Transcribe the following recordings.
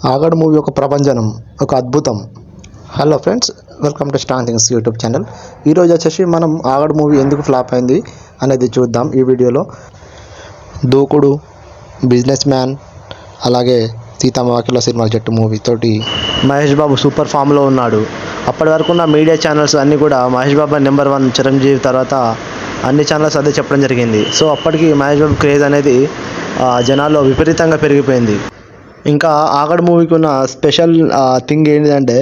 ఆగడు movie ఒక ప్రభంజనం, ఒక అద్భుతం. Hello friends, welcome to star things YouTube channel. ఈరోజు వచ్చేసి మనం ఆగడు మూవీ ఎందుకు ఫ్లాప్ అయింది అనేది చూద్దాం ఈ వీడియోలో. దూకుడు, బిజినెస్ మ్యాన్, అలాగే సీతమ్మవాకిలో సినిమా జట్టు మూవీ తోటి మహేష్ బాబు సూపర్ ఫామ్లో ఉన్నాడు. అప్పటి వరకు ఉన్న మీడియా ఛానల్స్ అన్నీ కూడా మహేష్ బాబు నెంబర్ 1 చిరంజీవి తర్వాత అన్ని ఛానల్స్ అదే చెప్పడం జరిగింది. సో అప్పటికి మహేష్ బాబు క్రేజ్ అనేది జనాల్లో విపరీతంగా పెరిగిపోయింది. ఇంకా ఆగడు మూవీకి ఉన్న స్పెషల్ థింగ్ ఏంటంటే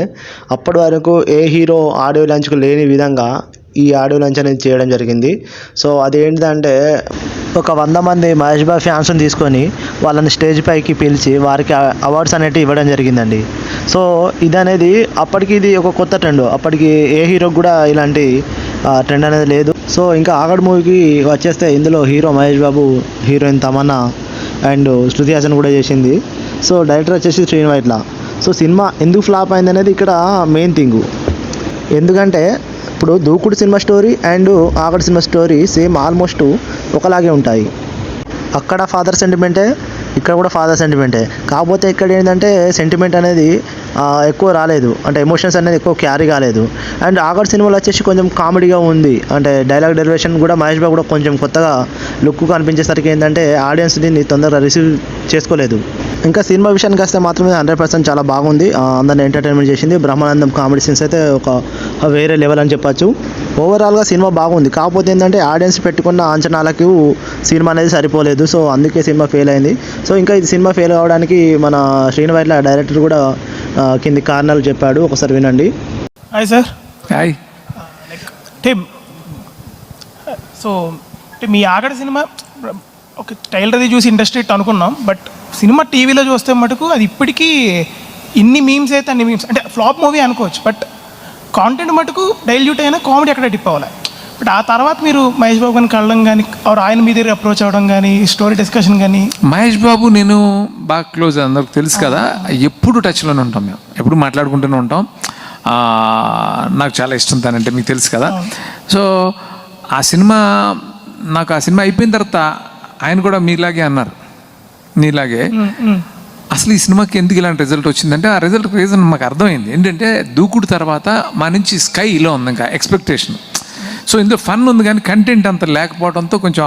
అప్పటి వరకు ఏ హీరో ఆడియో లాంచ్కు లేని విధంగా ఈ ఆడియో లాంచ్ అనేది చేయడం జరిగింది. సో అదేంటిదంటే ఒక 100 మంది మహేష్ బాబు ఫ్యాన్స్ని తీసుకొని వాళ్ళని స్టేజ్ పైకి పిలిచి వారికి అవార్డ్స్ అనేవి ఇవ్వడం జరిగిందండి. సో ఇది అనేది అప్పటికి ఇది ఒక కొత్త ట్రెండ్. అప్పటికి ఏ హీరోకి కూడా ఇలాంటి ట్రెండ్ అనేది లేదు. సో ఇంకా ఆగడు మూవీకి వచ్చేస్తే ఇందులో hero Mahesh Babu, heroine Tamannaah and Shruti Haasan కూడా చేసింది. సో డైరెక్టర్ వచ్చేసి శ్రీను వైట్ల. సో సినిమా ఎందుకు ఫ్లాప్ అయింది అనేది ఇక్కడ మెయిన్ థింగ్. ఎందుకంటే ఇప్పుడు Dookudu cinema story and Aagadu cinema story same almost ఒకలాగే ఉంటాయి. అక్కడ ఫాదర్ సెంటిమెంటే, ఇక్కడ కూడా ఫాదర్ సెంటిమెంటే. కాకపోతే ఇక్కడ ఏంటంటే సెంటిమెంట్ అనేది ఎక్కువ రాలేదు, అంటే ఎమోషన్స్ అనేది ఎక్కువ క్యారీ కాలేదు. అండ్ ఆగడు సినిమాలో వచ్చేసి కొంచెం కామెడీగా ఉంది. అంటే డైలాగ్ డెరివేషన్ కూడా మహేష్ బాబు కూడా కొంచెం కొత్తగా లుక్ కనిపించేసరికి ఏంటంటే ఆడియన్స్ దీన్ని తొందరగా రిసీవ్ చేసుకోలేదు. ఇంకా సినిమా విషయానికి వస్తే మాత్రమే 100% చాలా బాగుంది. అందరిని ఎంటర్టైన్మెంట్ చేసింది. బ్రహ్మానందం కామెడీ సీన్స్ అయితే ఒక వేరే లెవెల్ అని చెప్పచ్చు. ఓవరాల్గా సినిమా బాగుంది. కాకపోతే ఏంటంటే ఆడియన్స్ పెట్టుకున్న అంచనాలకు సినిమా అనేది సరిపోలేదు. సో అందుకే సినిమా ఫెయిల్ అయింది. సో ఇంకా ఇది సినిమా ఫెయిల్ అవ్వడానికి మన శ్రీను వైట్ల డైరెక్టర్ కూడా కింది కారణాలు చెప్పాడు, ఒకసారి వినండి. Hi sir. హాయ్. సో మీ ఆగడు సినిమా ఒక ట్రైలర్ చూసి ఇండస్ట్రీ అనుకున్నాం, బట్ సినిమా టీవీలో చూస్తే మటుకు అది ఇప్పటికీ ఇన్ని మీమ్స్ అయితే అన్ని మీమ్స్, అంటే ఫ్లాప్ మూవీ అనుకోవచ్చు. బట్ కాంటెంట్ మటుకు డైల్యూట్ అయినా కామెడీ అక్కడ డిప్ అవ్వాలి. బట్ ఆ తర్వాత మీరు మహేష్ బాబు గారిని కలడం కానీ ఆయన మీద అప్రోచ్ అవ్వడం కానీ స్టోరీ డిస్కషన్ కానీ. మహేష్ బాబు నేను బాగా క్లోజ్, అందరికి తెలుసు కదా, ఎప్పుడు టచ్లోనే ఉంటాం, మేము ఎప్పుడు మాట్లాడుకుంటూనే ఉంటాం. నాకు చాలా ఇష్టం తనంటే, మీకు తెలుసు కదా. సో ఆ సినిమా అయిపోయిన తర్వాత ఆయన కూడా మీలాగే అన్నారు, నీలాగే అసలు ఈ సినిమాకి ఎందుకు ఇలాంటి రిజల్ట్ వచ్చిందంటే ఆ రిజల్ట్ రీజన్ మాకు అర్థమైంది. ఏంటంటే దూకుడు తర్వాత మా నుంచి స్కైలో ఉంది ఇంకా ఎక్స్పెక్టేషన్. సో ఇందులో ఫన్ ఉంది కానీ కంటెంట్ అంత లేకపోవడంతో కొంచెం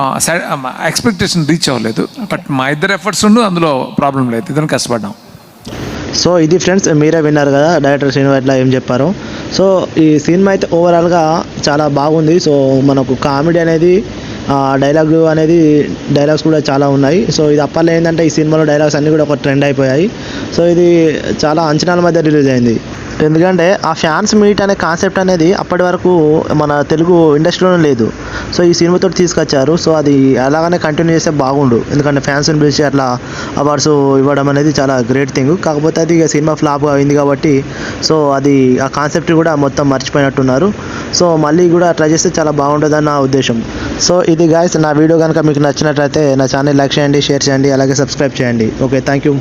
ఎక్స్పెక్టేషన్ రీచ్ అవ్వలేదు. బట్ మా ఇద్దరు ఎఫర్ట్స్ ఉండు, అందులో ప్రాబ్లం లేదు, ఇద్దరు కష్టపడ్డాం. సో ఇది ఫ్రెండ్స్, మీరే విన్నారు కదా డైరెక్టర్ శ్రీను వైట్ల ఏం చెప్పారు. సో ఈ సినిమా అయితే ఓవరాల్గా చాలా బాగుంది. సో మనకు కామెడీ అనేది డైలాగ్స్ కూడా చాలా ఉన్నాయి. సో ఇది అప్పట్లో ఏంటంటే ఈ సినిమాలో డైలాగ్స్ అన్నీ కూడా ఒక ట్రెండ్ అయిపోయాయి. సో ఇది చాలా అంచనాల మధ్య రిలీజ్ అయింది. ఎందుకంటే ఆ ఫ్యాన్స్ మీట్ అనే కాన్సెప్ట్ అనేది అప్పటి వరకు మన తెలుగు ఇండస్ట్రీలోనే లేదు. సో ఈ సినిమాతో తీసుకొచ్చారు. సో అది అలాగనే కంటిన్యూ చేస్తే బాగుండు. ఎందుకంటే ఫ్యాన్స్ని పిలిచి అట్లా అవార్డ్స్ ఇవ్వడం అనేది చాలా గ్రేట్ థింగ్. కాకపోతే అది ఇక సినిమా ఫ్లాప్ అయింది కాబట్టి సో అది ఆ కాన్సెప్ట్ కూడా మొత్తం మర్చిపోయినట్టున్నారు. సో మళ్ళీ కూడా ట్రై చేస్తే చాలా బాగుంటుందని నా ఉద్దేశం. సో ఇది గాయ్స్, నా వీడియో కనుక మీకు నచ్చినట్లయితే నా ఛానల్ లైక్ చేయండి, షేర్ చేయండి, అలాగే సబ్స్క్రైబ్ చేయండి. Okay, thank you.